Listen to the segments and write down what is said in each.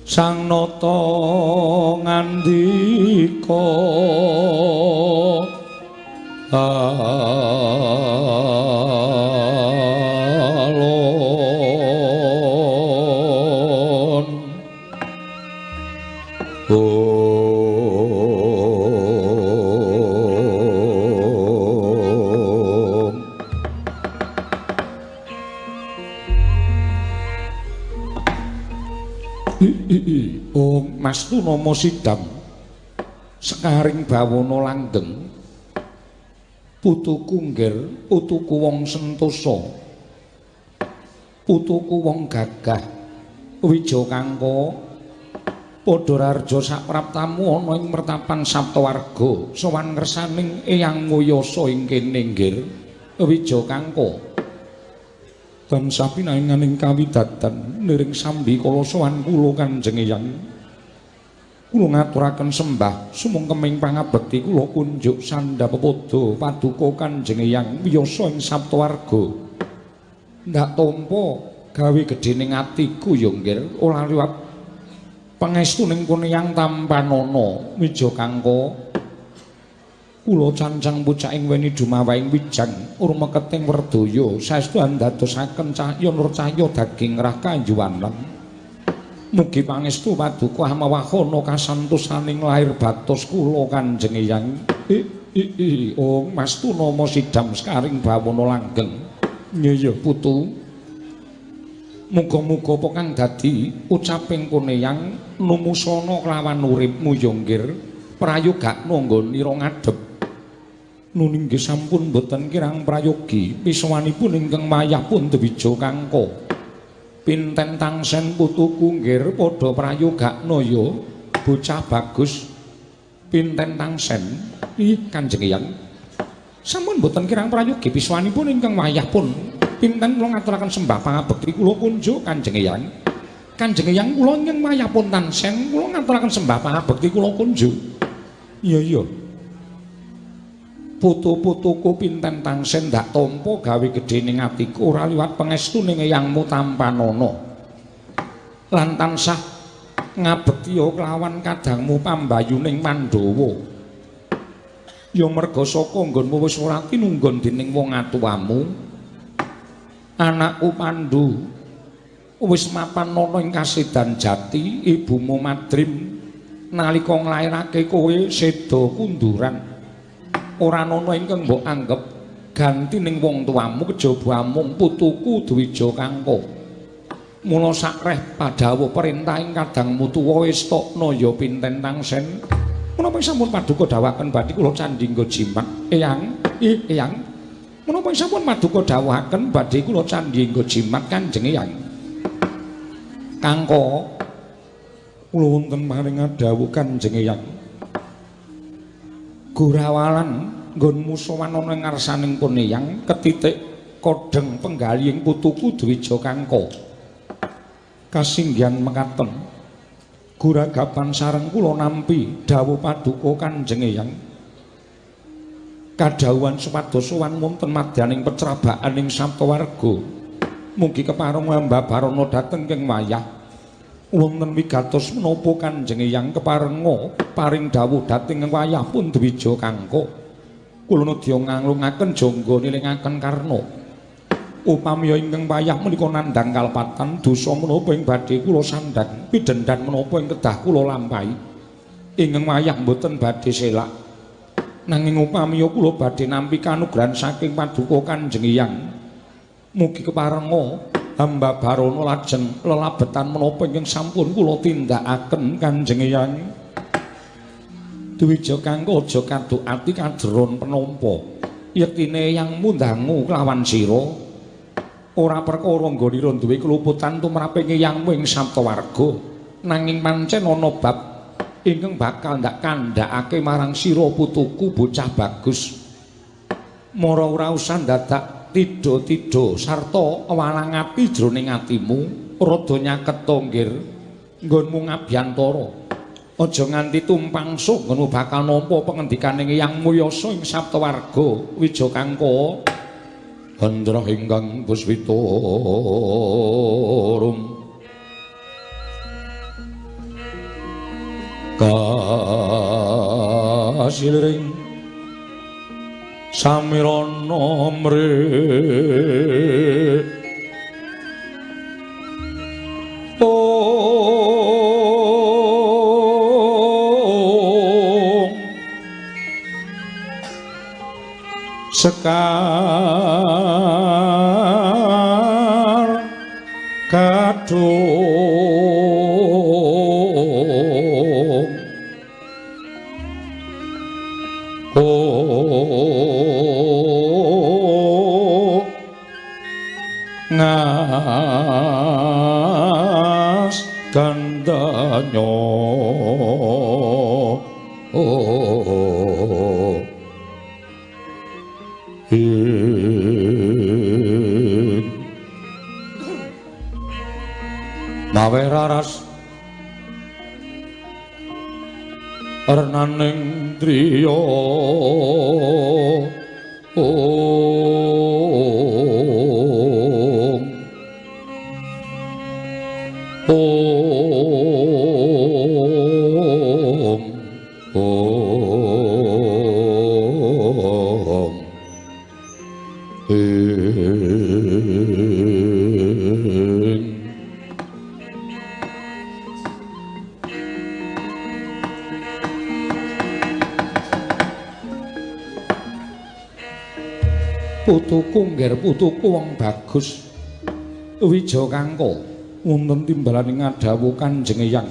Sang nata ngandika alon Om Mastu Nama Sidam Sekaring bawana langgeng putuku nggir putuku wong sentosa putuku wong gagah Wijakangka padha rarja sapraptamu ana ing mertapan Saptawarga sowan ngersaning Eyang Nguyasa ing kene nggir Wijakangka dan sapinainganing kawidadan niring sambi kala sowan kula Kanjeng Eyang kula ngaturaken sembah sumengkeming pangabekti kula kunjuk sandhapada paduka Kanjeng Eyang Wiyasa ing Saptawarga ndak tampa gawe gedhening atiku ya nggir ora liwat pangestuning kono Eyang Tampanana Wijakangka kula cancang pucaking weni dumawaing wijang urmeketing werdaya saestu andadosaken cahya nur cahya daging rah kanjuwanan mugi pangestu paduka amawahana kasantosaning lahir batos kula Kanjeng Eyang Om Mastu Nama Sidam Sekaring bawana langgeng ya putu muga-muga apa kang dadi ucaping kono Eyang numusana kelawan uripmu ya nggir prayogakna nggonira ngadhep nun inggih sampun boten kirang prayogi piswanipun ingkang mayah pun Wijakangka pinten tangsen putuku nggir padha prayogakna ya bocah bagus pinten tangsen Kanjeng Eyang sampun boten kirang prayogi piswanipun ingkang mayah pun pinten kula ngaturaken sembah pangabekti kula kunjuk Kanjeng Eyang Kanjeng Eyang kula ingkang mayah pun tangsen kula ngaturaken sembah pangabekti kula kunjuk iya putu-putuku pinten tangsen ndak tampa gawe gedhening atiku ora liwat pangestuning Eyangmu Tampanana lan tansah ngabekti kelawan kadangmu pambayuning Pandhawa ya merga saka nggonmu wis ora tinunggon dening wong atuwamu anakku Pandhu wis mapan ana ing kasedan jati ibumu Madrim nalika nglairake kowe seda kunduran ora ana ingkang mbok anggep ganti ning wong tuamu kejaba amung putuku Wijakangka mula sakreh padhawa perintah ing kadangmu tuwa istana ya pinten tangsen menapa sampun paduka dawuhaken badhe kula candhingga jimat Eyang menapa sampun paduka dawuhaken badhe kula candhingga jimat Kanjeng Eyang Kangka kula wonten maring dawuh Kanjeng Eyang Gurawalan nggonmu sowan ana ing ngarsaning kono Eyang ketitik kodheng penggalihing putuku Wijakangka kasinggihan mekaten guragapan sareng kula nampi dawuh paduka Kanjeng Eyang kadhawuhan supados sowan wonten madyaning pecrabaan ing Saptawarga mugi kepareng Mbabarana dhateng ing wayah wonten wigatos menapa Kanjeng Eyang keparenga paring dawuh dhateng wayah pun Wijakangka kula nedya nganglungaken jangga nilingaken karna upami ingkang wayah menika nandhang kalpatan dosa menapa ing badhe kula sandhang pidendhan menapa ing kedah kula lampahi ingkang wayah mboten badhe selak nanging upami kula badhe nampi kanugrahan saking paduka Kanjeng Eyang mugi keparenga Mbabarana lajeng lelabetan menapa ingkang sampun kula tindakaken Kanjeng Eyang Wijakangka aja kaduk ati kadron penampa yektine Eyang mundangu kelawan sira ora perkara nggonira duwe keluputan tumraping Eyangmu ing Saptawarga nanging pancen ana bab ingkang bakal ndak kandhakake marang sira putuku bocah bagus mara ora usah dadak tidha-tidha sarta walang ati jroning atimu rada nyaketa nggir nggonmu ngabyantara aja nganti tumpang suh nggonmu bakal nampa pangendikaning Eyang Nguyasa ing Saptawarga Wijakangka Handra ingkang Puspita rum Kasiling samirana mrih sekar kadung ngas gandanyo mawe raras renaning driya putuku ngger putuku wong bagus wija kangka wonten timbalaning ngadawu Kanjeng Eyang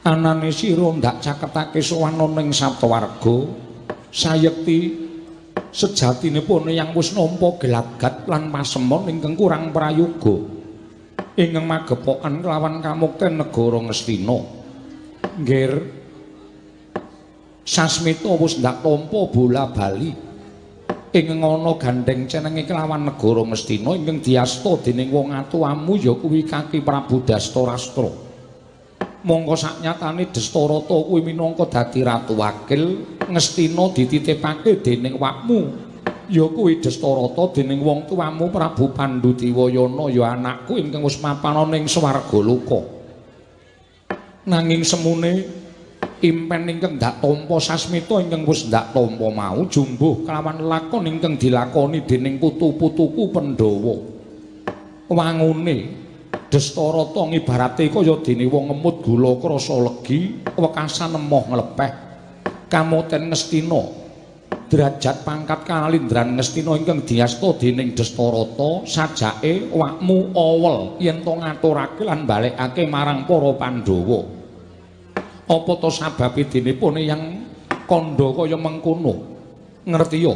anane sira ndak caketake sowan ning Saptawarga sayekti sejatinipun Eyang wis nampa gelagat lan pasemon ingkang kurang prayoga ingkang magepokan kelawan kamukten negara Ngastina ngger sasmita wis ndak tampa bola bali ingkang ana gandeng cenenge kelawan negara Ngastina ingkang diasta dening wong atuwamu ya kuwi Kaki Prabu Dastarastra. Mongko saknyatane Dastarata kuwi minangka dadi ratu wakil, Ngastina dititipake dening wakmu ya kuwi Dastarata dening wong tuamu Prabu Pandhudiwayana ya anakku ingkang wis mapan ning swarga loka. Nanging semune impen ingkang ndak tampa sasmita ingkang wis ndak tampa mau jumbuh kelawan lakon ingkang dilakoni dening putu-putuku Pandhawa. Wangune Dastarata ngibarate kaya dene wong ngemut gula krasa legi, wekasan emoh nglepeh. Kamoten Ngastina, derajat pangkat kalindran Ngastina ingkang diasta dening Dastarata, sajake wakmu awel yen to ngaturake lan balekake marang para Pandhawa. Apa to sababe dinipun Eyang kandha kaya mengkono ngertiya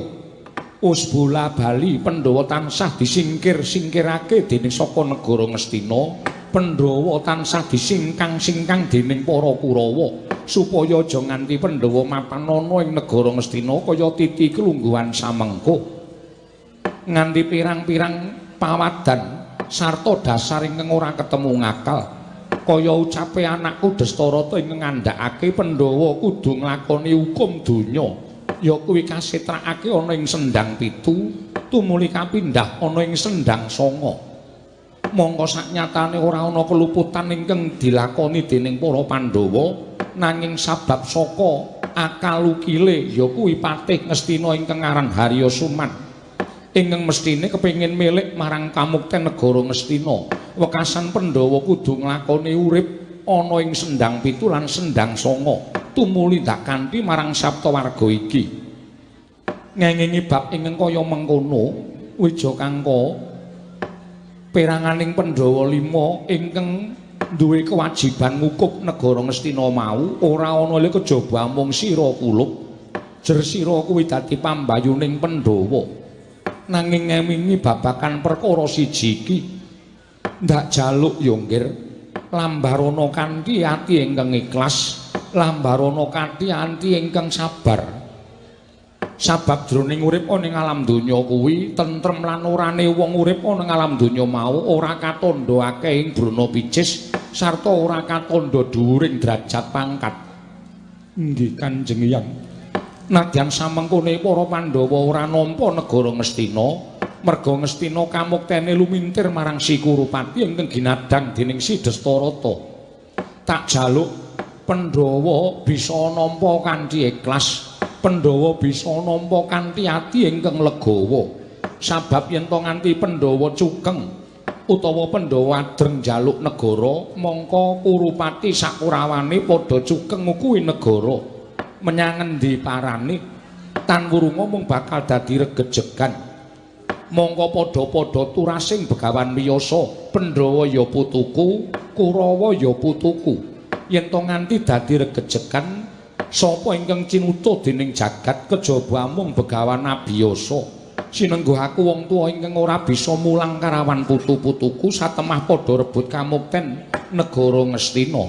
us bola bali Pandhawa tansah disingkir-singkirake dening saka negara Ngastina Pandhawa tansah disingkang-singkang dening para Kurawa supaya aja nganti Pandhawa mapan ana ing negara Ngastina kaya titi kelungguhan samengko nganti pirang-pirang pawadan sarta dasar ingkang ora ketemu ngakal kaya ucape anakku Dastarata ingkang ngandhakake Pandhawa kudu nglakoni hukum donya ya kuwi kasitrakake ana ing sendhang 7 tumuli kapindhah ana ing sendhang 9 mongko saknyatane ora ana keluputan ingkang dilakoni dening para Pandhawa nanging sabab saka akal ukile ya kuwi Patih Ngastina ingkang aran Harya Suman ingkang mestine kepengin milik marang kamukten negara Ngastina wekasan Pandhawa kudu nglakoni urip ana ing sendhang 7 lan sendhang 9 tumuli ndak kanthi marang Saptawarga iki ngengingi bab ingkang kaya mengkono wija kangka peranganing Pandhawa 5 ingkang duwe kewajiban ngukuk negara Ngastina mau ora ana le kejaba mung sira kulup jer sira kuwi dadi pambayuning Pandhawa nanging ngemingi babakan perkara siji iki ndak jaluk yo nggir lambarana kanthi ati ingkang ikhlas lambarana kanthi ati ingkang sabar sabab jroning urip ana ing alam donya kuwi tentrem lan orane wong urip ana ing alam donya mau ora katandha akeh ing brana picis sarta ora katandha dhuwuring derajat pangkat nggih Kanjeng Hyang nadyan samengkone para Pandhawa ora nampa negara Ngastina merga Ngastina kamuktene lumintir marang Si Kurupati ingkang ginadhang dening Si Dastarata tak jaluk Pandhawa bisa nampa kanthi ikhlas, Pandhawa bisa nampa kanthi ati ingkang legawa. Sabab yen to nganti Pandhawa cukeng utawa Pandhawa adreng njaluk negara, mongko Kurupati sakurawane padha cukeng kuwi negara. Menyang endi parane Tan Wurunga mung bakal dadi regejegan. Mongko padha-padha turasing Begawan Wiyasa, Pandhawa ya putuku, Kurawa ya putuku. Yen to nganti dadi regejegan, sapa ingkang cinuta dening jagat kejaba mung Begawan Abiyasa. Sinengguh aku wong tuwa ingkang ora bisa mulang karawan putu-putuku satemah padha rebut kamukten negara Ngastina.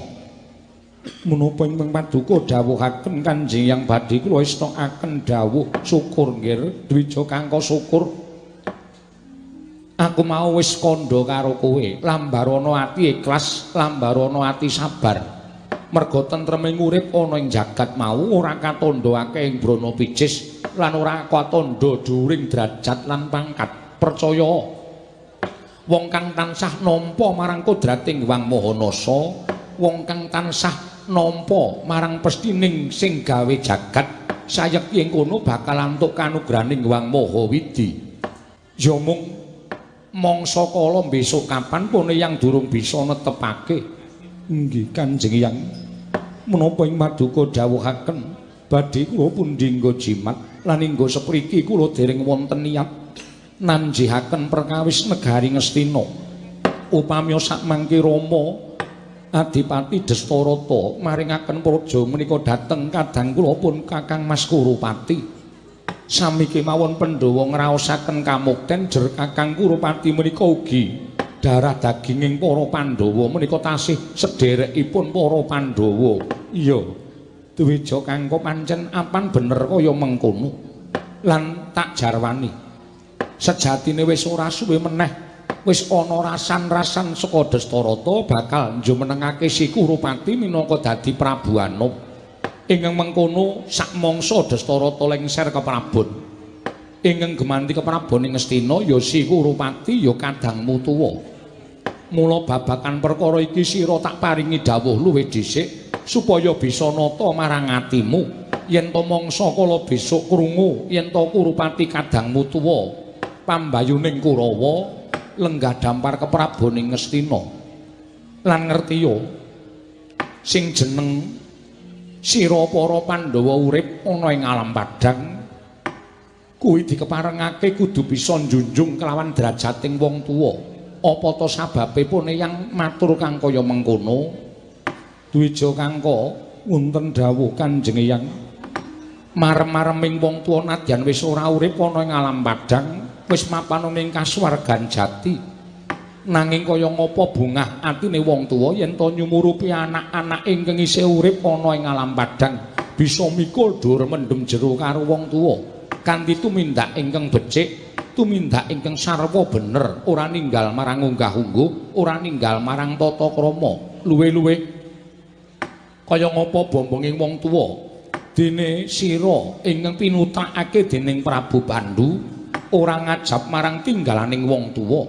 Menapa ingkang paduka dawuhaken Kanjeng Yang badhe kula estokaken dawuh syukur nggih Dwija Kangka syukur. Aku mau wis kandha karo kowe, lambarana ati ikhlas, lambarana ati sabar. Merga tentreming urip ana ing jagat mau ora katandha akeh ing brana picis lan ora katandha dhuwuring derajat lan pangkat. Percaya wong kang tansah nampa marang kodrating Wang Mahanasa, wong kang tansah nampa marang pestining sing gawe jagat, sayekti ing kono bakal antuk kanugraning Wang Mahawidi. Ya mung mangsa kala besok kapan pune yang durung bisa netepake. Nggih Kanjeng Yang, menapa ing paduka dawuhaken badhe kula pundi nggo jimat lan inggo sepriki kula dereng wonten niat nanjihaken perkawis negari Ngastina. Upami sakmangke Rama Adipati Dastarata maringaken praja menika dhateng kadang kula pun Kakang Mas Kurupati. Sami kemawon Pandhawa ngraosaken kamukten jer Kakang Kurupati menika ugi darah daginging para Pandhawa menika tasih sederekipun para Pandhawa. Iya, Dwija Kangka pancen apan bener kaya mengkono. Lan tak jarwani, sejatine wis ora suwe meneh wis ana rasan-rasan saka Dastarata bakal njumenengake si Kurupati minangka dadi Prabu Anom. Ingkang mengkono sak mangsa Dastarata lengser keprabon. Ingkang gemanti keprabon ing Ngastina ya si Kurupati ya kadangmu tuwa. Mula babakan perkara iki sira tak paringi dawuh luwih dhisik supaya bisa nata marang atimu. Yen to mangsa kala besok krungu yen to Kurupati kadangmu tuwa, pambayuning Kurawa lenggah dampar kepraboning Ngastina. Lan ngertiya sing jeneng sira para Pandhawa urip ana ing alam padhang kuwi dikeparengake kudu bisa njunjung kelawan derajating wong tuwa. Apa to sababe pune yang matur kang kaya mengkono? Dwija Kangka wonten dawuh Kanjeng Yang, marem-mareming wong tuwa nadyan wis ora urip ana ing alam padhang, wis mapan ing kasuwargan jati. Nanging kaya ngapa bungah atine wong tuwa yen to nyumurupi anak-anak ingkang isih urip ana ing alam padhang bisa mikul dur mendem jero karo wong tuwa kanthi tumindak ingkang becik, tumindak ingkang sarwa bener, ora ninggal marang unggah-ungguh, ora ninggal marang tata krama. Luwe-luwe kaya ngapa bombonging wong tuwa dene sira ingkang pinutakake dening Prabu Pandhu ora ngajab marang tinggalaning wong tuwa.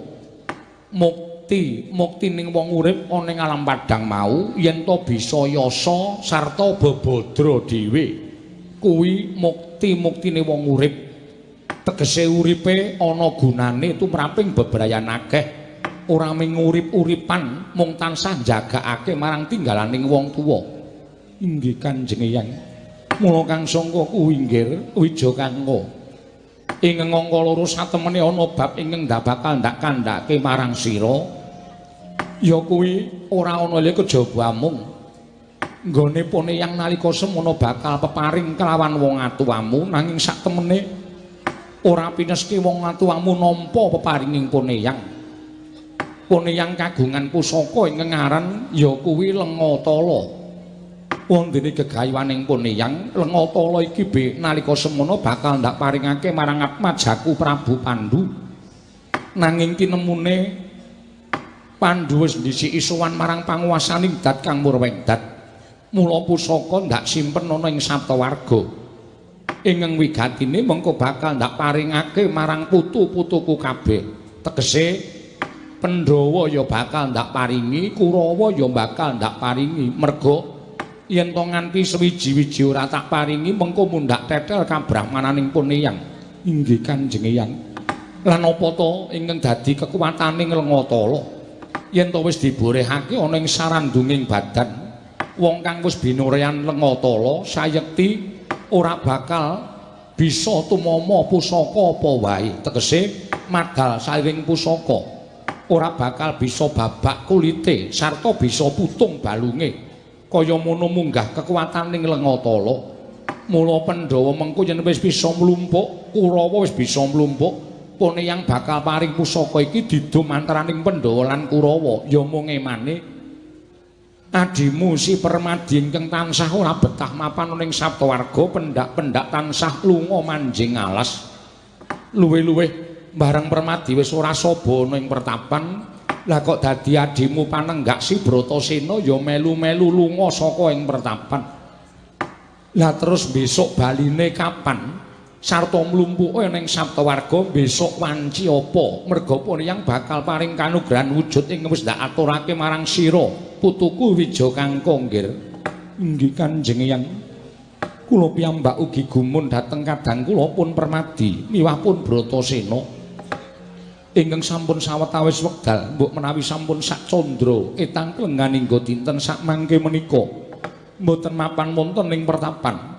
Muktining wong urip ana ing alam padhang mau yen to bisa yasa sarta bebadra dhewe kuwi muktine wong urip. Tegese uripe ana gunane tumraping bebrayan akeh, ora mung urip-uripan mung tansah njagakake marang tinggalaning wong tuwa. Inggih Kanjeng Yang, mula kang sangka kuwi nggih Wija Kangka. Ing angka loro satemene ana bab ingkang ndak bakal ndak kandhake marang sira. Ya kuwi ora ana le kejaba mung nggone pune yang nalika semono bakal peparing kelawan wong atuwamu, nanging satemene ora pineske wong atuwamu nampa peparinging pune yang. Pune yang kagungan pusaka ingkang aran ya kuwi Lengatala. Wondene gegayuwaning pune yang Lengatala iki be nalika semono bakal ndak paringake marang Atmajaku Prabu Pandhu. Nanging tinemune Pandhu wis ndhisiki sowan marang panguwasaning dat kang Murwengdat. Mula pusaka ndak simpen ana ing Saptawarga. Ingkang wigatine mengko bakal ndak paringake marang putu-putuku kabeh. Tegese Pandhawa ya bakal ndak paringi, Kurawa ya bakal ndak paringi. Merga yen to nganti sewiji-wiji ora tak paringi mengko mundhak tetel kabrahmananing pun Eyang. Inggih Kanjeng Eyang. Lan apa to ingkang dadi kekuwataning Lengatala? Yen to wis diborehake ana ing sarandunging badan, wong kang wis binorean Lengatala sayekti ora bakal bisa tumama pusaka apa wae. Tegese madal sairing pusaka ora bakal bisa babak kulite sarta bisa putung balunge. Kaya mono munggah kekuwataning Lengatala. Mula Pandhawa mengko yen wis bisa mlumpuk, Kurawa wis bisa mlumpuk, pun Eyang bakal paring pusaka iki didum antaraning Pandhawa lan Kurawa. Ya mung emane adimu si Permadi ingkang tansah ora betah mapan ning Saptawarga, pendak-pendak tansah lunga manjing alas. Luwih-luwih bareng Permadi wis ora saba ana ing pertapan, lah kok dadi adimu panenggak si Bratasena ya melu-melu lunga saka ing pertapan. Lah terus besok baline kapan? Sarta mlumpuke ning Saptawarga besok wanci apa? Merga pun yang bakal paring kanugrahan wujud ing wis ndak aturake marang sira, putuku Wijakangka nggir. Inggih Kanjeng Eyang. Kula piyambak ugi gumun dhateng kadang kula pun Permadi miwah pun Bratasena. Ingkang sampun sawetawis wekdal mbok menawi sampun sak candra etang lenganingga dinten sak mangke menika mboten mapan wonten ing pertapan.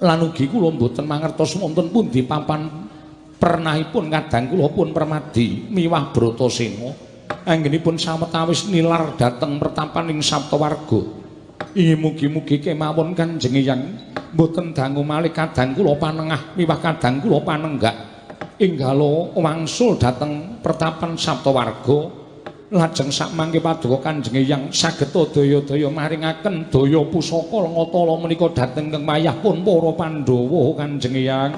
Lan ugi kula mboten mangertos wonten pundi papan pernahipun kadang kula pun Permadi miwah Bratasena anggenipun sawetawis nilar dhateng pertapan ing Saptawarga. Inggih mugi-mugi kemawon Kanjeng Eyang mboten dangu malih kadang kula panengah miwah kadang kula panenggak inggalo wangsul dhateng pertapan Saptawarga. Lajeng sak mangke paduka Kanjeng Eyang saged daya-daya maringaken daya pusaka Lengatala menika dhateng keng wayahipun para Pandhawa Kanjeng Eyang.